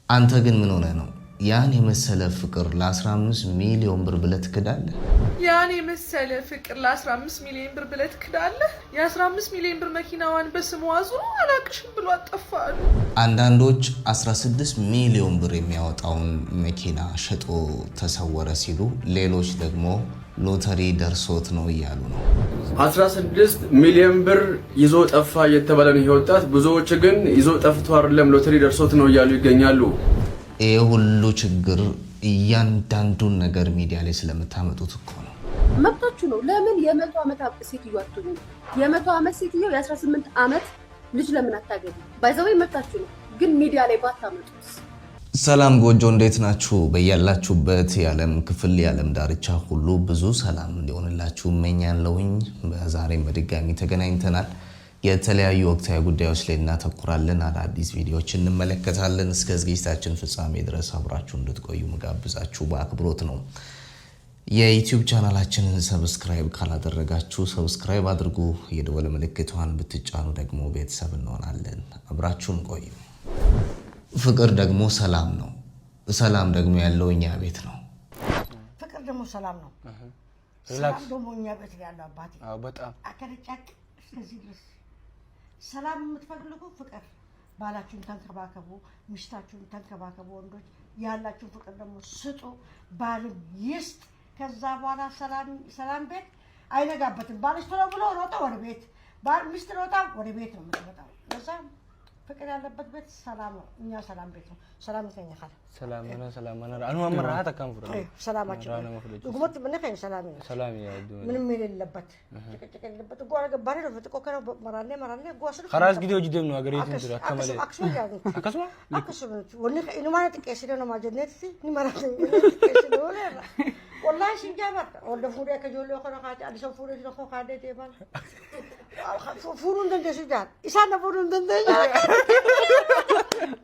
አንተ ግን ምን ሆነ ነው ያን የመሰለ ፍቅር ለ15 ሚሊዮን ብር ብለህ ትክዳለህ? ያን የመሰለ ፍቅር ለ15 ሚሊዮን ብር ብለህ ትክዳለህ? የ15 ሚሊዮን ብር መኪናዋን በስሙ አዙሮ አላቅሽም ብሎ አጠፋሉ። አንዳንዶች 16 ሚሊዮን ብር የሚያወጣውን መኪና ሸጦ ተሰወረ ሲሉ፣ ሌሎች ደግሞ ሎተሪ ደርሶት ነው እያሉ ነው። 16 ሚሊዮን ብር ይዞ ጠፋ የተባለ ነው ወጣት። ብዙዎች ግን ይዞ ጠፍቶ አይደለም ሎተሪ ደርሶት ነው እያሉ ይገኛሉ። ይሄ ሁሉ ችግር እያንዳንዱን ነገር ሚዲያ ላይ ስለምታመጡት እኮ ነው። መብታችሁ ነው። ለምን የ100 ዓመት ሴትዮ አትሆኑ? የ100 ዓመት ሴትዮ የ18 ዓመት ልጅ ለምን አታገኙ? ባይዘው መብታችሁ ነው፣ ግን ሚዲያ ላይ ባታመጡት። ሰላም ጎጆ፣ እንዴት ናችሁ? በያላችሁበት የዓለም ክፍል የዓለም ዳርቻ ሁሉ ብዙ ሰላም እንዲሆንላችሁ እመኛለሁኝ። በዛሬም በድጋሚ ተገናኝተናል። የተለያዩ ወቅታዊ ጉዳዮች ላይ እናተኩራለን። አዳዲስ ቪዲዮዎችን እንመለከታለን። እስከ ዝግጅታችን ፍጻሜ ድረስ አብራችሁ እንድትቆዩ መጋብዛችሁ በአክብሮት ነው። የዩቲዩብ ቻናላችንን ሰብስክራይብ ካላደረጋችሁ ሰብስክራይብ አድርጉ። የደወል ምልክቷን ብትጫኑ ደግሞ ቤተሰብ እንሆናለን። አብራችሁን ቆዩ። ፍቅር ደግሞ ሰላም ነው። ሰላም ደግሞ ያለው እኛ ቤት ነው። ፍቅር ደግሞ ሰላም ነው። ሰላም ደግሞ እኛ ቤት ያለው አባቴ በጣም አከረጫቅ እስከዚህ ድረስ ሰላም የምትፈልጉ ፍቅር ባላችሁን ተንከባከቡ፣ ሚስታችሁን ተንከባከቡ። ወንዶች ያላችሁ ፍቅር ደግሞ ስጡ፣ ባልም ይስጥ። ከዛ በኋላ ሰላም ቤት አይነጋበትም። ባልሽ ቶሎ ብሎ ሮጣ ወደ ቤት፣ ባል ሚስት ሮጣ ወደ ቤት ነው የምትመጣው። ለዛ ፍቅር ያለበት ቤት ሰላም ነው። እኛ ሰላም ቤት ነው። ሰላም ይተኛል። ሰላም ነው። አኑ አመራሃ ተካንፉ ሰላማችን ጉሞት ምን ከኝ ሰላም ነው። ሰላም ያ ምንም የሌለበት ጭቅጭቅ የሌለበት ጓራ ገባሪ ነው። ፍጥቆ ከነ መራሌ ጓስል خلاص ጊዜው ጅደም ነው አገሬት እንት አከመለ አክሱ ወኒ ኢኑ ማለት ቀስ ነው ማጀነት ሲ ማለት ቀስ ነው والله شنجابك ولا فوري كجولو خنا خاطي ادي سو فوري خو خاده تيبال فورون دنت سجاد اسان فورون دنت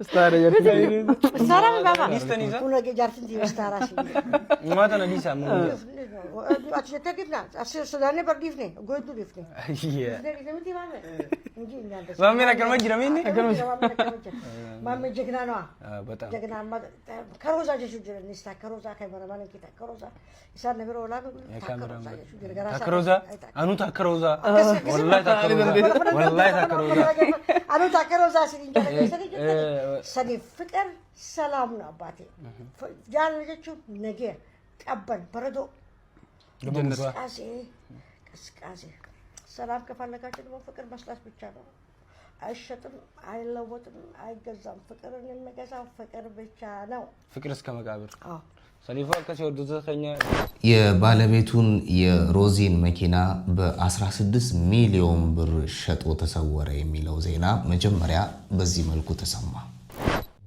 استاره يرتي استاره بابا نيستنيزا كنا جارتين دي استاره شي ما تنا ديسا مو اتشتا كده اسير سوداني برديفني غويدو ديفني يا زمتي ماما نجي ناند ما مينا كلمه جرميني ماما جگنا نو بتا جگنا ما كروزا جشو نستا كروزا كايبر مالن كيتا كروزا إسان نبي رولا تكروزا أنو تكروزا والله تكروزا أنو تكروزا سني فكر سلامنا باتي جان نجتشو نجى أبن بردو كاسي سلام كفانا كاتشو ما فكر مسلاس بتشانو አይሸጥም አይለወጥም አይገዛም ፍቅርን የሚገዛው ፍቅር ብቻ ነው ፍቅር እስከ መቃብር ሰሊፋ ከሲወዱ ዘኸኛ የባለቤቱን የሮዚን መኪና በ16 ሚሊዮን ብር ሸጦ ተሰወረ የሚለው ዜና መጀመሪያ በዚህ መልኩ ተሰማ።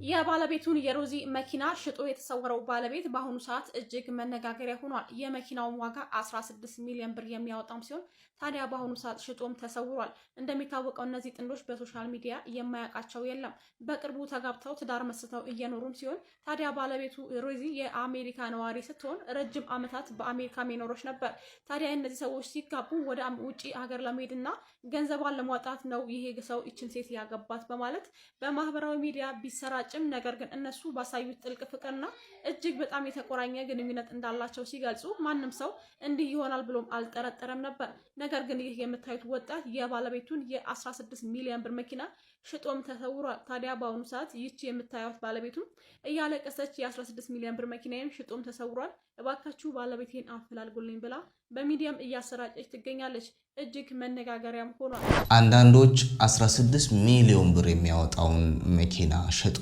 የባለቤቱን የሮዚ መኪና ሽጦ የተሰወረው ባለቤት በአሁኑ ሰዓት እጅግ መነጋገሪያ ሆኗል። የመኪናው ዋጋ 16 ሚሊዮን ብር የሚያወጣም ሲሆን ታዲያ በአሁኑ ሰዓት ሽጦም ተሰውሯል። እንደሚታወቀው እነዚህ ጥንዶች በሶሻል ሚዲያ የማያውቃቸው የለም። በቅርቡ ተጋብተው ትዳር መስርተው እየኖሩም ሲሆን ታዲያ ባለቤቱ ሮዚ የአሜሪካ ነዋሪ ስትሆን ረጅም ዓመታት በአሜሪካ መኖሮች ነበር። ታዲያ እነዚህ ሰዎች ሲጋቡ ወደ ውጪ ሀገር ለመሄድና ገንዘቧን ለማውጣት ነው ይሄ ሰው እችን ሴት ያገባት በማለት በማህበራዊ ሚዲያ ቢሰራጭም ነገር ግን እነሱ ባሳዩት ጥልቅ ፍቅርና እጅግ በጣም የተቆራኘ ግንኙነት እንዳላቸው ሲገልጹ ማንም ሰው እንዲህ ይሆናል ብሎም አልጠረጠረም ነበር። ነገር ግን ይህ የምታዩት ወጣት የባለቤቱን የ16 ሚሊዮን ብር መኪና ሽጦም ተሰውሯል። ታዲያ በአሁኑ ሰዓት ይህች የምታዩት ባለቤቱ እያለቀሰች የ16 ሚሊዮን ብር መኪናዬን ሽጦም ተሰውሯል፣ እባካችሁ ባለቤቴን አፈላልጉልኝ ብላ በሚዲያም እያሰራጨች ትገኛለች። እጅግ መነጋገሪያም ሆኗል። አንዳንዶች 16 ሚሊዮን ብር የሚያወጣውን መኪና ሸጦ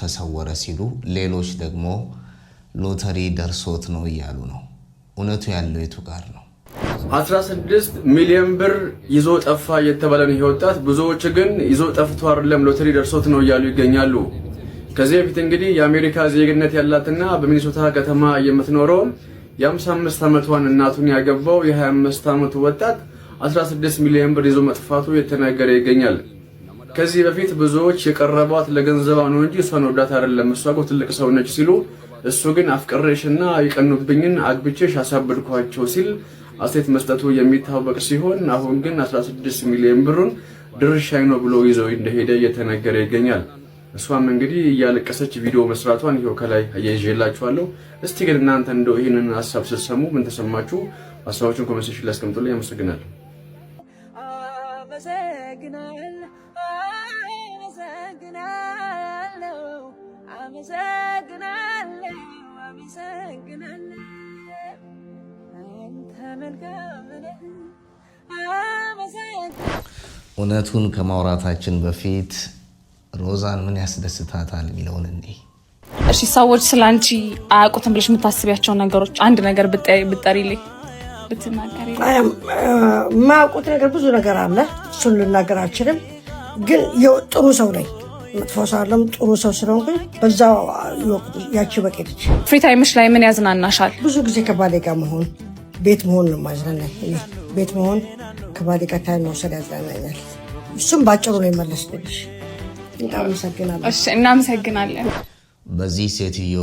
ተሰወረ ሲሉ፣ ሌሎች ደግሞ ሎተሪ ደርሶት ነው እያሉ ነው። እውነቱ ያለው የቱ ጋር ነው? 16 ሚሊዮን ብር ይዞ ጠፋ የተባለ ነው ወጣት። ብዙዎች ግን ይዞ ጠፍቶ አይደለም ሎተሪ ደርሶት ነው እያሉ ይገኛሉ። ከዚህ በፊት እንግዲህ የአሜሪካ ዜግነት ያላትና በሚኒሶታ ከተማ የምትኖረው የ55 ዓመቷን እናቱን ያገባው የ25 ዓመቱ ወጣት 16 ሚሊዮን ብር ይዞ መጥፋቱ የተነገረ ይገኛል። ከዚህ በፊት ብዙዎች የቀረቧት ለገንዘቧ ነው እንጂ እሷን ወዳት አይደለም፣ እሷ እኮ ትልቅ ሰው ነች ሲሉ፣ እሱ ግን አፍቅሬሽና ይቀኑብኝን አግብቼሽ አሳብድኳቸው ሲል አስተያየት መስጠቱ የሚታወቅ ሲሆን አሁን ግን 16 ሚሊዮን ብሩን ድርሻዬ ነው ብሎ ይዘው እንደሄደ እየተነገረ ይገኛል። እሷም እንግዲህ ያለቀሰች ቪዲዮ መስራቷን ይሄው ከላይ አያይዤላችኋለሁ። እስቲ ግን እናንተ እንደው ይሄንን ሐሳብ ስትሰሙ ምን ተሰማችሁ? ሐሳባችሁን ኮሜንት ሴክሽን ላይ አስቀምጡልኝ። አመሰግናለሁ። እውነቱን ከማውራታችን በፊት ሮዛን ምን ያስደስታታል የሚለውን እንዴ። እሺ ሰዎች ስላንቺ አያውቁትም ብለሽ የምታስቢያቸው ነገሮች አንድ ነገር ብትጠሪልኝ ብትናገሪ? የማያውቁት ነገር ብዙ ነገር አለ። እሱን ልናገር አልችልም። ግን ጥሩ ሰው ነኝ። መጥፎ ሰው አይደለም። ጥሩ ሰው ስለሆንኩኝ በዛው ያቺ በቂ ነች። ፍሪ ታይምሽ ላይ ምን ያዝናናሻል? ብዙ ጊዜ ከባሌ ጋር መሆን፣ ቤት መሆን ነው የማዝናናኝ። ቤት መሆን፣ ከባሌ ጋር ታይም መውሰድ ያዝናናኛል። እሱም ባጭሩ ነው የመለስኩልሽ። እናመሰግናለን። እሺ እናመሰግናለን። በዚህ ሴትዮ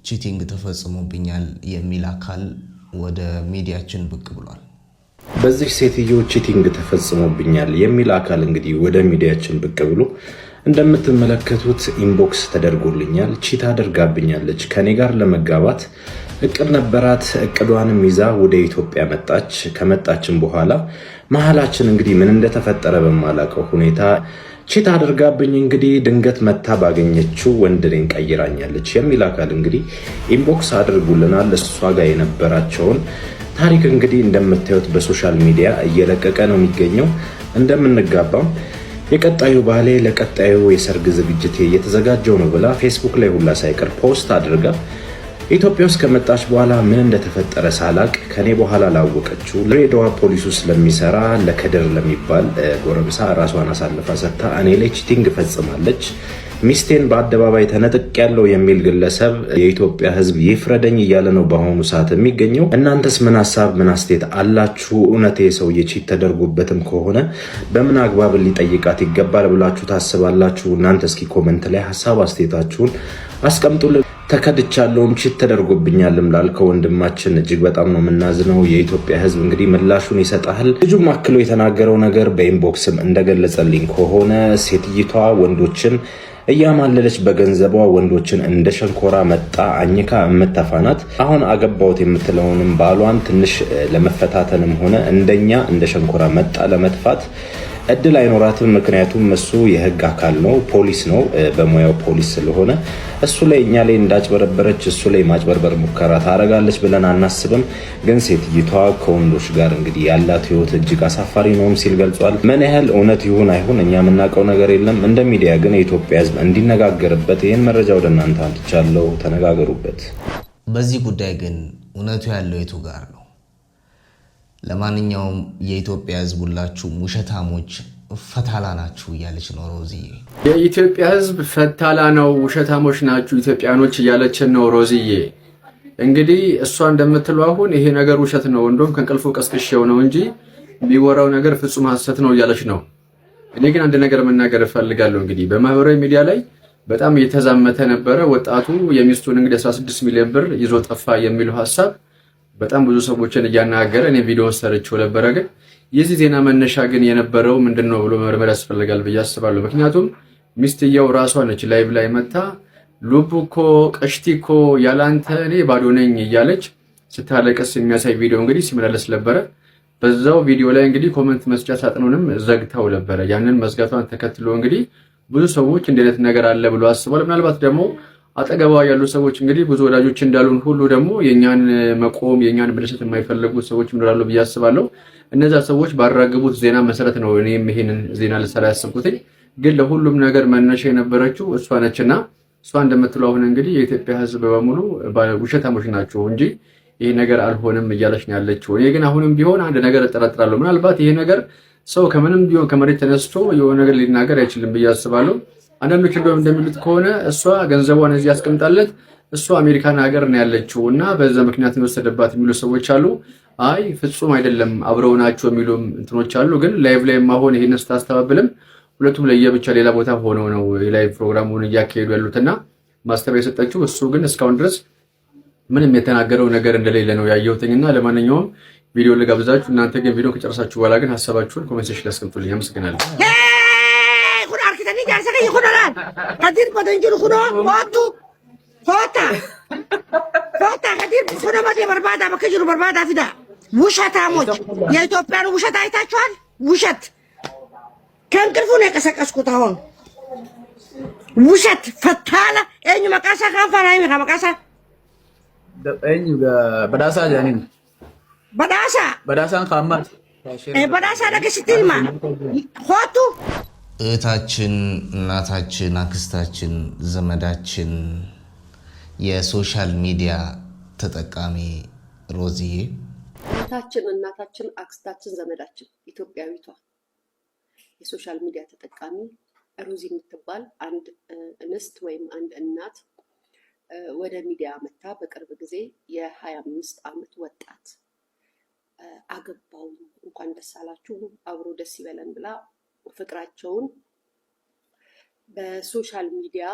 ቺቲንግ ተፈጽሞብኛል የሚል አካል ወደ ሚዲያችን ብቅ ብሏል። በዚህ ሴትዮ ቺቲንግ ተፈጽሞብኛል የሚል አካል እንግዲህ ወደ ሚዲያችን ብቅ ብሎ እንደምትመለከቱት ኢንቦክስ ተደርጎልኛል። ቺት አድርጋብኛለች። ከኔ ጋር ለመጋባት እቅድ ነበራት። እቅዷንም ይዛ ወደ ኢትዮጵያ መጣች። ከመጣችን በኋላ መሀላችን እንግዲህ ምን እንደተፈጠረ በማላውቀው ሁኔታ ቺት አድርጋብኝ እንግዲህ ድንገት መታ ባገኘችው ወንድ ልጅ ቀይራኛለች የሚል አካል እንግዲህ ኢንቦክስ አድርጉልናል። እሷ ጋር የነበራቸውን ታሪክ እንግዲህ እንደምታዩት በሶሻል ሚዲያ እየለቀቀ ነው የሚገኘው። እንደምንጋባም የቀጣዩ ባሌ ለቀጣዩ የሰርግ ዝግጅት እየተዘጋጀው ነው ብላ ፌስቡክ ላይ ሁላ ሳይቀር ፖስት አድርጋ ኢትዮጵያ ውስጥ ከመጣች በኋላ ምን እንደተፈጠረ ሳላቅ ከኔ በኋላ ላወቀችው ድሬዳዋ ፖሊስ ውስጥ ለሚሰራ ለከድር ለሚባል ጎረምሳ ራሷን አሳልፋ ሰጥታ እኔ ላይ ቺቲንግ ፈጽማለች። ሚስቴን በአደባባይ ተነጥቅ ያለው የሚል ግለሰብ የኢትዮጵያ ሕዝብ ይፍረደኝ እያለ ነው በአሁኑ ሰዓት የሚገኘው። እናንተስ ምን ሐሳብ ምን አስተያየት አላችሁ? እውነት የሰው ቺት ተደርጎበትም ከሆነ በምን አግባብ ሊጠይቃት ይገባል ብላችሁ ታስባላችሁ? እናንተ እስኪ ኮሜንት ላይ ሐሳብ አስተያየታችሁን አስቀምጡልን። ተከድቻለሁም ቺት ተደርጎብኛልም ላልከው ወንድማችን እጅግ በጣም ነው የምናዝነው። የኢትዮጵያ ሕዝብ እንግዲህ ምላሹን ይሰጣል። ልጁም አክሎ የተናገረው ነገር በኢንቦክስም እንደገለጸልኝ ከሆነ ሴትይቷ ወንዶችን እያማለለች በገንዘቧ ወንዶችን እንደ ሸንኮራ መጣ አኝካ የምትተፋናት። አሁን አገባውት የምትለውንም ባሏን ትንሽ ለመፈታተንም ሆነ እንደኛ እንደ ሸንኮራ መጣ ለመጥፋት እድል አይኖራትም። ምክንያቱም እሱ የህግ አካል ነው፣ ፖሊስ ነው፣ በሙያው ፖሊስ ስለሆነ እሱ ላይ እኛ ላይ እንዳጭበረበረች እሱ ላይ ማጭበርበር ሙከራ ታረጋለች ብለን አናስብም። ግን ሴትይቷ ከወንዶች ጋር እንግዲህ ያላት ህይወት እጅግ አሳፋሪ ነውም ሲል ገልጿል። ምን ያህል እውነት ይሁን አይሁን እኛ የምናውቀው ነገር የለም። እንደ ሚዲያ ግን የኢትዮጵያ ህዝብ እንዲነጋገርበት ይህን መረጃ ወደ እናንተ አንጥቻለሁ። ተነጋገሩበት። በዚህ ጉዳይ ግን እውነቱ ያለው የቱ ጋር ነው? ለማንኛውም የኢትዮጵያ ህዝብ ሁላችሁ ውሸታሞች ፈታላ ናችሁ እያለች ነው ሮዚዬ። የኢትዮጵያ ህዝብ ፈታላ ነው፣ ውሸታሞች ናችሁ ኢትዮጵያኖች እያለችን ነው ሮዚዬ። እንግዲህ እሷ እንደምትለው አሁን ይሄ ነገር ውሸት ነው፣ እንደውም ከእንቅልፉ ቀስቅሼው ነው እንጂ የሚወራው ነገር ፍጹም ሐሰት ነው እያለች ነው። እኔ ግን አንድ ነገር መናገር እፈልጋለሁ። እንግዲህ በማህበራዊ ሚዲያ ላይ በጣም እየተዛመተ ነበረ ወጣቱ የሚስቱን እንግዲህ 16 ሚሊዮን ብር ይዞ ጠፋ የሚለው ሐሳብ በጣም ብዙ ሰዎችን እያናገረ እኔ ቪዲዮውን ሰርቼው ነበረ። ግን የዚህ ዜና መነሻ ግን የነበረው ምንድነው ብሎ መርመር ያስፈልጋል ብዬ አስባለሁ። ምክንያቱም ሚስትየው ራሷ ነች ላይቭ ላይ መታ ሉቡኮ ቀሽቲኮ ያላንተ እኔ ባዶ ነኝ እያለች ስታለቅስ የሚያሳይ ቪዲዮ እንግዲህ ሲመላለስ ነበረ። በዛው ቪዲዮ ላይ እንግዲህ ኮሜንት መስጫ ሳጥኑንም ዘግተው ነበረ። ያንን መዝጋቷን ተከትሎ እንግዲህ ብዙ ሰዎች እንዲህ አይነት ነገር አለ ብሎ አስቧል። ምናልባት ደግሞ አጠገቧ ያሉ ሰዎች እንግዲህ ብዙ ወዳጆች እንዳሉን ሁሉ ደግሞ የኛን መቆም የኛን መደሰት የማይፈልጉ ሰዎች ይኖራሉ ብዬ አስባለሁ። እነዛ ሰዎች ባራገቡት ዜና መሰረት ነው እኔም ይሄንን ዜና ልሰራ ያሰብኩት። ግን ለሁሉም ነገር መነሻ የነበረችው እሷ ነችና እሷ እንደምትለው አሁን እንግዲህ የኢትዮጵያ ሕዝብ በሙሉ ውሸታሞች ናቸው እንጂ ይሄ ነገር አልሆነም እያለች ነው ያለችው። እኔ ግን አሁንም ቢሆን አንድ ነገር እጠረጥራለሁ። ምናልባት ይሄ ነገር ሰው ከምንም ቢሆን ከመሬት ተነስቶ የሆነ ነገር ሊናገር አይችልም ብዬ አስባለሁ። አንዳንዶች እንደውም እንደሚሉት ከሆነ እሷ ገንዘቧን እዚህ ያስቀምጣለት እሷ አሜሪካን ሀገር ነው ያለችው እና በዛ ምክንያት የወሰደባት የሚሉ ሰዎች አሉ። አይ ፍጹም አይደለም አብረው ናቸው የሚሉ እንትኖች አሉ። ግን ላይቭ ላይ ማሆን ይሄን ስታስተባብልም ሁለቱም ለየብቻ ሌላ ቦታ ሆነው ነው የላይቭ ፕሮግራሙን እያካሄዱ ያሉትና ማስተባበያ የሰጠችው። እሱ ግን እስካሁን ድረስ ምንም የተናገረው ነገር እንደሌለ ነው ያየሁትኝና ለማንኛውም ቪዲዮ ልጋብዛችሁ። እናንተ ግን ቪዲዮ ከጨረሳችሁ በኋላ ግን ሀሳባችሁን ኮሜንት ሴክሽን ላይ አስቀምጡልኝ። አመሰግናለሁ። مالي يخونان كثير بدنجر خنو فاتو فاتا كثير خنو ما دي بربادا بكجرو بربادا في ده وشت عمود يا إثيوبيان وشت عيتاشوال وشت كان كرفون يكسكسكوت هون وشت فتالة أينو مكاسا كان فرايم كان مكاسا أينو بداسا جانين بداسا خامات بداسا لك ستيلما خاطو እህታችን እናታችን አክስታችን ዘመዳችን የሶሻል ሚዲያ ተጠቃሚ ሮዚዬ እህታችን እናታችን አክስታችን ዘመዳችን ኢትዮጵያዊቷ የሶሻል ሚዲያ ተጠቃሚ ሮዚ የምትባል አንድ እንስት ወይም አንድ እናት ወደ ሚዲያ መጣ በቅርብ ጊዜ የ25 ዓመት ወጣት አገባው እንኳን ደስ አላችሁ አብሮ ደስ ይበለን ብላ ፍቅራቸውን በሶሻል ሚዲያ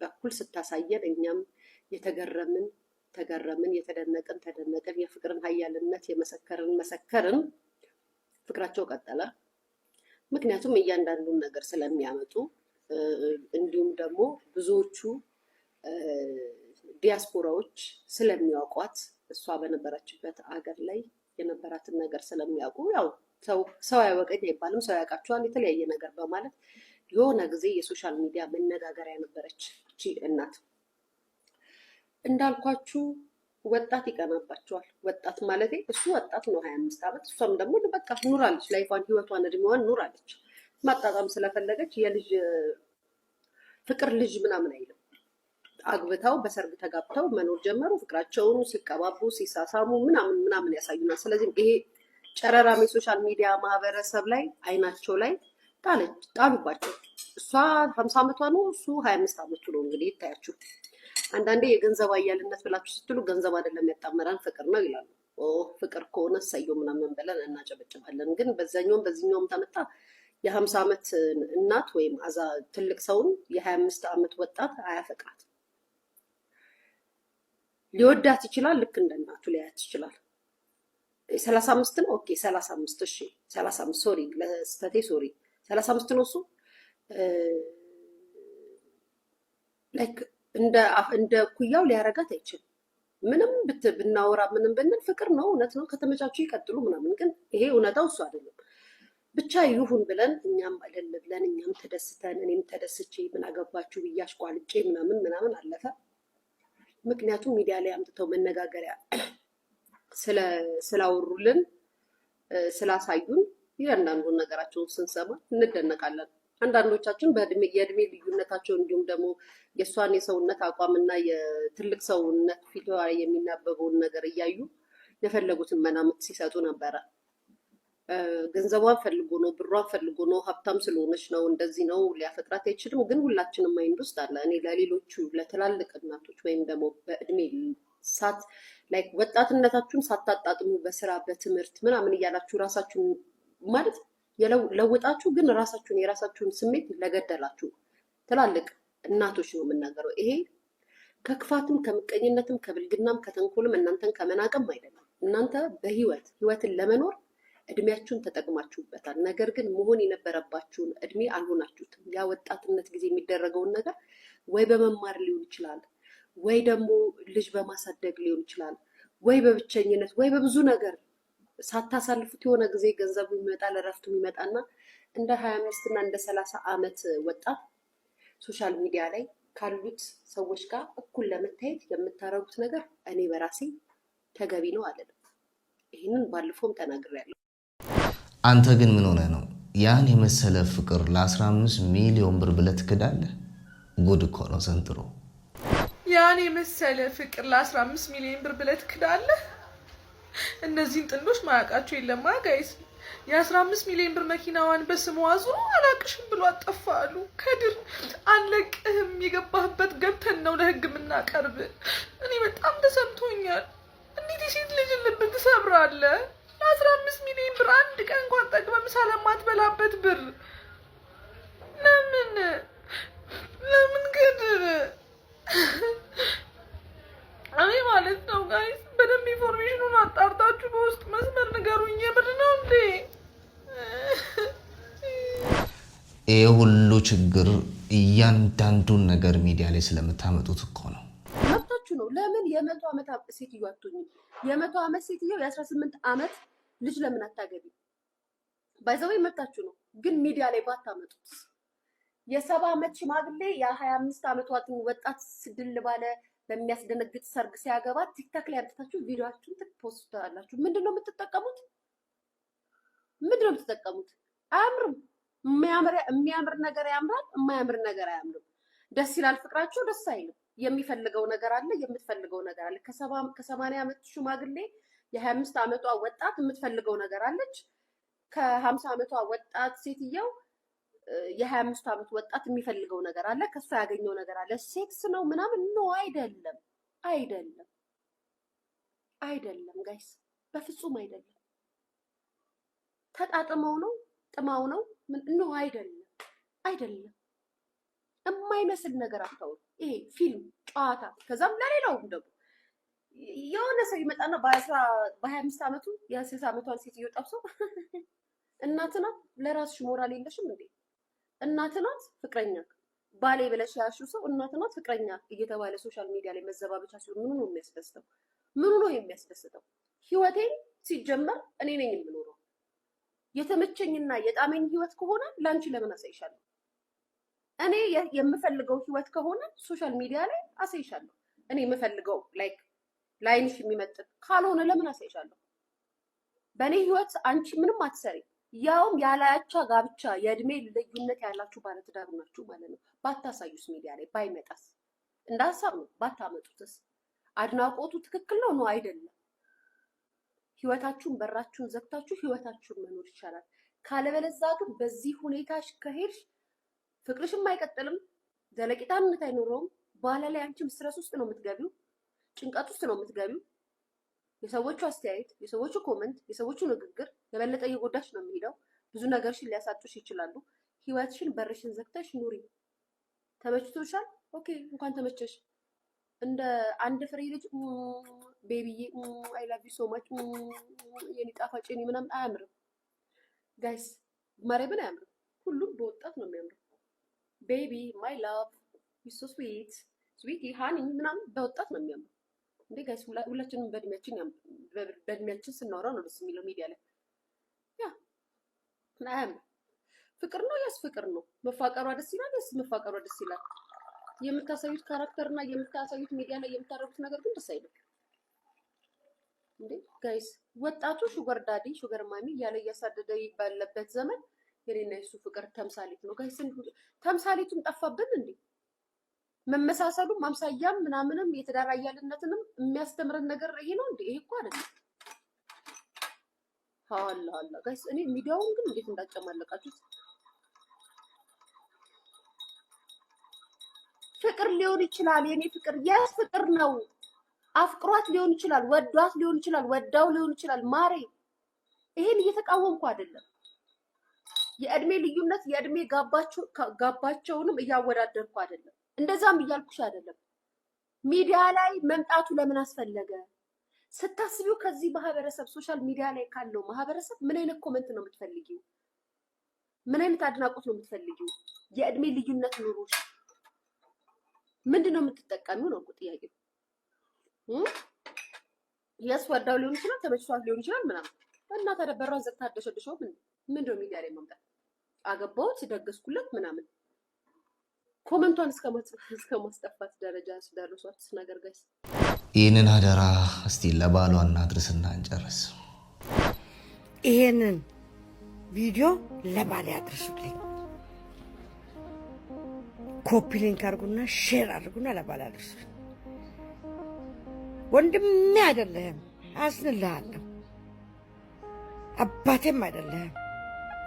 በኩል ስታሳየን እኛም ተገረምን የተደነቅን የፍቅርን ኃያልነት መሰከርን ፍቅራቸው ቀጠለ ምክንያቱም እያንዳንዱን ነገር ስለሚያመጡ እንዲሁም ደግሞ ብዙዎቹ ዲያስፖራዎች ስለሚያውቋት እሷ በነበረችበት አገር ላይ የነበራትን ነገር ስለሚያውቁ ያው ሰው ያወቀኝ አይባልም ሰው ያውቃቸዋል የተለያየ ነገር በማለት የሆነ ጊዜ የሶሻል ሚዲያ መነጋገሪያ ነበረች እቺ እናት እንዳልኳችሁ ወጣት ይቀናባቸዋል ወጣት ማለት እሱ ወጣት ነው 25 ዓመት እሷም ደግሞ በቃ ኑራለች ላይፏን ህይወቷን እድሜዋን ኑራለች ማጣጣም ስለፈለገች የልጅ ፍቅር ልጅ ምናምን አይልም አግብተው በሰርግ ተጋብተው መኖር ጀመሩ ፍቅራቸውን ሲቀባቡ ሲሳሳሙ ምናምን ያሳዩናል ስለዚህ ይሄ ጨረራም የሶሻል ሚዲያ ማህበረሰብ ላይ አይናቸው ላይ ጣሉባቸው እሷ 50 ዓመቷ ነው እሱ 25 ዓመቱ ነው እንግዲህ ይታያችሁ አንዳንዴ የገንዘብ አያልነት ብላችሁ ስትሉ ገንዘብ አይደለም ያጣመራን ፍቅር ነው ይላሉ ፍቅር ከሆነ ሰየው ምናምን ብለን እናጨበጭባለን ግን በዚህኛውም ተመጣ የ50 ዓመት እናት ወይም አዛ ትልቅ ሰውን የ25 ዓመት ወጣት አያፈቅራት ሊወዳት ይችላል ልክ እንደ እናቱ ሊያያት ይችላል 35 ነው ኦኬ 35 እሺ 35 ሶሪ ለስተቴ ሶሪ 35 ነው እሱ ላይክ እንደ ኩያው ሊያረጋት አይችልም ምንም ብናወራ ምንም ብንል ፍቅር ነው እውነት ነው ከተመቻቹ ይቀጥሉ ምናምን ግን ይሄ እውነታው እሱ አይደለም ብቻ ይሁን ብለን እኛም አይደለም ብለን እኛም ተደስተን እኔም ተደስቼ ምን አገባችሁ ብያሽ ቋልጬ ምናምን አለፈ ምክንያቱም ሚዲያ ላይ አምጥተው መነጋገሪያ ስላወሩልን ስላሳዩን ያንዳንዱን ነገራቸውን ስንሰማ እንደነቃለን አንዳንዶቻችን የእድሜ ልዩነታቸው እንዲሁም ደግሞ የሷን የሰውነት አቋምና የትልቅ ሰውነት ፊቷ የሚናበበውን ነገር እያዩ የፈለጉትን መናምት ሲሰጡ ነበረ ገንዘቧን ፈልጎ ነው ብሯን ፈልጎ ነው ሀብታም ስለሆነች ነው እንደዚህ ነው ሊያፈቅራት አይችልም ግን ሁላችንም ማይንድ ውስጥ አለ እኔ ለሌሎቹ ለተላልቅ እናቶች ወይም ደግሞ በእድሜ ላይክ ወጣትነታችሁን ሳታጣጥሙ በስራ በትምህርት ምናምን እያላችሁ ራሳችሁን ማለት ለውጣችሁ ግን የራሳችሁን ስሜት ለገደላችሁ ትላልቅ እናቶች ነው የምናገረው ይሄ ከክፋትም ከምቀኝነትም ከብልግናም ከተንኮልም እናንተን ከመናቀም አይደለም እናንተ ህይወትን ለመኖር እድሜያችሁን ተጠቅማችሁበታል ነገር ግን መሆን የነበረባችሁን እድሜ አልሆናችሁትም ያ ወጣትነት ጊዜ የሚደረገውን ነገር ወይ በመማር ሊሆን ይችላል ወይ ደግሞ ልጅ በማሳደግ ሊሆን ይችላል ወይ በብቸኝነት ወይ በብዙ ነገር ሳታሳልፉት የሆነ ጊዜ ገንዘቡ ይመጣል እረፍቱ ይመጣና እንደ 25 እና እንደ 30 ዓመት ወጣት ሶሻል ሚዲያ ላይ ካሉት ሰዎች ጋር እኩል ለመታየት የምታረጉት ነገር እኔ በራሴ ተገቢ ነው አይደለም ይሄንን ባለፈውም ተናግሬያለሁ አንተ ግን ምን ሆነ ነው ያን የመሰለ ፍቅር ለ15 ሚሊዮን ብር ብለህ ትክዳለህ ጉድ እኮ ነው ዘንድሮ ያን የመሰለ ፍቅር ለ15 ሚሊዮን ብር ብለህ ትክዳለህ እነዚህን ጥንዶች ማያውቃቸው የለማ ጋይስ የ15 ሚሊዮን ብር መኪናዋን በስሙ አዙሮ አላቅሽም ብሎ አጠፋሉ ከድር አለቅህም የገባህበት ገብተን ነው ለህግ የምናቀርብ እኔ በጣም ተሰምቶኛል እንዴት የሴት ልጅ ልብ ትሰብራለህ 15 ሚሊዮን ብር አንድ ቀን እንኳን ጠግበ ምሳ ለማትበላበት ብር ለምን ግን እኔ ማለት ነው ጋይስ በደንብ ኢንፎርሜሽኑን አጣርታችሁ በውስጥ መስመር ንገሩኝ የምር ነው እንዴ ይሄ ሁሉ ችግር እያንዳንዱን ነገር ሚዲያ ላይ ስለምታመጡት እኮ ነው። መብታችሁ ነው። ለምን የ100 ዓመት ሴትዮ አትሆኝም? የ100 ዓመት ሴትዮ የ18 ዓመት ልጅ ለምን አታገቢ? ባይዘው መብታችሁ ነው። ግን ሚዲያ ላይ ባታመጡት የ70 ዓመት ሽማግሌ የ25 ዓመት ወጣት ስድል ባለ በሚያስደነግጥ ሰርግ ሲያገባ ቲክታክ ላይ አምጥታችሁ ቪዲዮአችሁን ትፖስታላችሁ። ምንድነው የምትጠቀሙት? አያምርም። የሚያምር ነገር ያምራል፣ የማያምር ነገር አያምርም። ደስ ይላል ፍቅራችሁ፣ ደስ አይልም። የሚፈልገው ነገር አለ፣ የምትፈልገው ነገር አለ። ከ80 ዓመት ሽማግሌ የ25 ዓመቷ ወጣት የምትፈልገው ነገር አለች። ከ50 ዓመቷ ወጣት ሴትየው የ25 ዓመት ወጣት የሚፈልገው ነገር አለ። ከሷ ያገኘው ነገር አለ። ሴክስ ነው ምናምን ነው አይደለም ጋይስ፣ በፍጹም አይደለም። ተጣጥመው ነው ጥማው ነው ምን ነው አይደለም። የማይመስል ነገር አታውሩ። ይሄ ፊልም ጨዋታ። ከዛም ለሌላውም ደግሞ የሆነ ሰው ይመጣና በ25 ዓመቱ የ60 ዓመቷን ሴትዮ ጠብሶ እናት ናት፣ ለራስሽ ሞራል የለሽም እንዴ? እናት ናት ፍቅረኛ ባሌ ብለሽ ያልሽው ሰው እናት ናት ፍቅረኛ እየተባለ ሶሻል ሚዲያ ላይ መዘባበቻ ሲሆን ምኑ ነው የሚያስደስተው? ህይወቴን ሲጀመር እኔ ነኝ የምኖረው። የተመቸኝና የጣመኝ ህይወት ከሆነ ላንቺ ለምን አሳይሻለሁ? እኔ የምፈልገው ህይወት ከሆነ ሶሻል ሚዲያ ላይ አሳይሻለሁ። እኔ የምፈልገው ላይንሽ የሚመጥን ካልሆነ ለምን አሳይሻለሁ? በእኔ ህይወት አንቺ ምንም አትሰሪ። ያውም ያላያቻ ጋብቻ የእድሜ ልዩነት ያላችሁ ባለትዳር ናችሁ ማለት ነው። ባታሳዩስ ሚዲያ ላይ ባይመጣስ? እንደ ሀሳብ ነው። ባታመጡትስ? አድናቆቱ ትክክል ነው አይደለም? ህይወታችሁን በራችሁን ዘግታችሁ ህይወታችሁን መኖር ይቻላል። ካለበለዛ ግን በዚህ ሁኔታሽ ከሄድሽ ፍቅርሽም አይቀጥልም፣ ዘለቂታነት አይኖረውም። በኋላ ላይ አንቺም ስትረስ ውስጥ ነው የምትገቢው፣ ጭንቀት ውስጥ ነው የምትገቢው። የሰዎቹ አስተያየት፣ የሰዎቹ ኮመንት፣ የሰዎቹ ንግግር የበለጠ እየጎዳሽ ነው የሚሄደው። ብዙ ነገርሽን ሊያሳጡሽ ይችላሉ። ህይወትሽን በርሽን ዘግተሽ ኑሪ። ተመችቶሻል? ኦኬ፣ እንኳን ተመቸሽ። እንደ አንድ ፍሬ ልጅ ቤቢዬ አይ ላቭ ዩ ሶ ማች የኔ ጣፋጭ የኔ ምናምን አያምርም ጋይስ፣ ማርያምን አያምርም። ሁሉም በወጣት ነው የሚያምረው። ቤቢ ማይ ላቭ ዩ ሶ ስዊት ስዊቲ ሃኒ ምናምን በወጣት ነው የሚያምረው። እንዴ ጋይስ፣ ሁላችንም በእድሜያችን ስናወራ ነው ደስ የሚለው ሚዲያ ላይ። ያ አያምርም። ፍቅር ነው ያስ ፍቅር ነው። መፋቀሯ ደስ ይላል ያስ መፋቀሯ ደስ ይላል። የምታሳዩት ካራክተር እና የምታሳዩት ሚዲያ ላይ የምታረጉት ነገር ግን ደስ አይልም። እንዴ ጋይስ፣ ወጣቱ ሹገር ዳዲ ሹገር ማሚ ያለ እያሳደደ ባለበት ዘመን የኔና የሱ ፍቅር ተምሳሌት ነው ጋይስ። ተምሳሌቱን ጠፋብን እንዴ? መመሳሰሉ ማምሳያም ምናምንም የትዳር አያልነትንም የሚያስተምረን ነገር ይሄ ነው እንዴ? ይሄ እኮ አይደለም። አላ ጋይስ፣ እኔ ሚዲያውን ግን እንዴት እንዳጨማለቃችሁት። ፍቅር ሊሆን ይችላል የኔ ፍቅር የስ ፍቅር ነው። አፍቅሯት ሊሆን ይችላል፣ ወዷት ሊሆን ይችላል፣ ወዳው ሊሆን ይችላል። ማሬ ይሄን እየተቃወምኩ አይደለም። የእድሜ ልዩነት የእድሜ ጋባቸውንም እያወዳደርኩ አይደለም። እንደዛም እያልኩሽ አይደለም። ሚዲያ ላይ መምጣቱ ለምን አስፈለገ ስታስቢው? ከዚህ ማህበረሰብ ሶሻል ሚዲያ ላይ ካለው ማህበረሰብ ምን አይነት ኮመንት ነው የምትፈልጊው? ምን አይነት አድናቆት ነው የምትፈልጊው? የእድሜ ልዩነት ኑሮሽ ምንድነው የምትጠቀሚው ነው ጥያቄው። የስ ወዳው ሊሆን ይችላል፣ ተመችቷት ሊሆን ይችላል ምናምን እና ተደበራን ዘግታ አደሸደሸው ምንድነው ሚዲያ ላይ መምጣት? አገባሁት ደገስኩለት ምናምን ኮመንቷን እስከ ማስጠፋት ደረጃ ደረሷት ነገር ጋይስ። ይህንን አደራ እስቲ ለባሏ እናድርስና እንጨርስ። ይሄንን ቪዲዮ ለባሌ አድርሱልኝ። ኮፒ ሊንክ አድርጉና ሼር አድርጉና ለባሌ አድርሱልኝ። ወንድሜ አይደለህም፣ አዝንልሃለሁ። አባቴም አይደለህም፣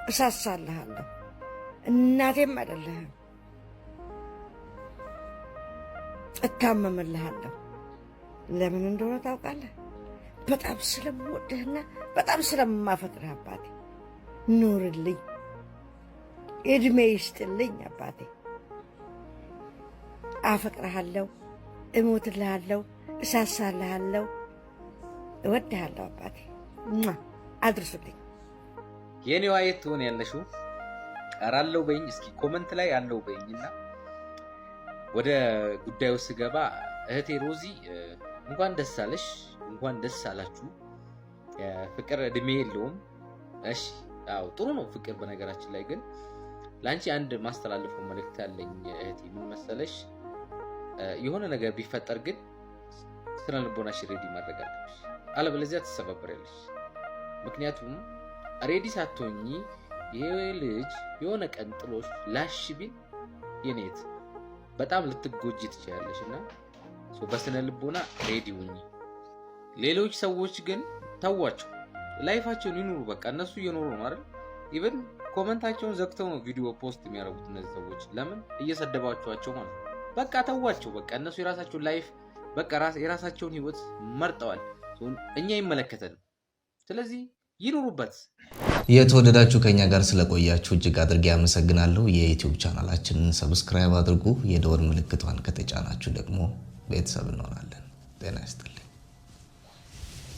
እሳሳልሃለሁ። እናቴም አይደለህም፣ እታመምልሃለሁ። ለምን እንደሆነ ታውቃለህ? በጣም ስለምወድህና በጣም ስለማፈቅርህ አባቴ። ኑርልኝ፣ እድሜ ይስጥልኝ አባቴ። አፈቅርሃለሁ፣ እሞትልሃለሁ፣ እሳሳልሃለሁ፣ እወድሃለሁ አባቴ። አድርሱልኝ። የኔዋ የት ትሆን ያለሽው? አራለው በይኝ እስኪ ኮሜንት ላይ አለው በይኝና ወደ ጉዳዩ ስገባ እህቴ ሮዚ እንኳን ደስ አለሽ፣ እንኳን ደስ አላችሁ። ፍቅር እድሜ የለውም። እሺ አው ጥሩ ነው ፍቅር። በነገራችን ላይ ግን ላንቺ አንድ ማስተላለፈው መልእክት አለኝ እህቴ። ምን መሰለሽ? የሆነ ነገር ቢፈጠር ግን ስነ ልቦናሽ ሬዲ ማድረግ አለብሽ፣ አለበለዚያ ትሰበበሪያለሽ። ምክንያቱም ሬዲ ሳትሆኚ ይሄ ልጅ የሆነ ቀን ጥሎሽ ላሽ ቢል የኔት በጣም ልትጎጂ ትችያለሽና በስነ ልቦና ሬዲ ሁኚ። ሌሎች ሰዎች ግን ተዋቸው፣ ላይፋቸውን ይኑሩ። በቃ እነሱ እየኖሩ ነው አይደል? ኢቭን ኮሜንታቸውን ዘግተው ነው ቪዲዮ ፖስት የሚያደርጉት እነዚህ ሰዎች። ለምን እየሰደባቸዋቸው ማለት ነው። በቃ ተዋቸው። በቃ እነሱ የራሳቸውን ላይፍ በቃ የራሳቸውን ህይወት መርጠዋል። እኛ ይመለከተን። ስለዚህ ይኑሩበት። የተወደዳችሁ ከኛ ጋር ስለቆያችሁ እጅግ አድርጌ አመሰግናለሁ። የዩቲዩብ ቻናላችንን ሰብስክራይብ አድርጉ። የደወል ምልክቷን ከተጫናችሁ ደግሞ ቤተሰብ እንሆናለን። ጤና ይስጥልኝ።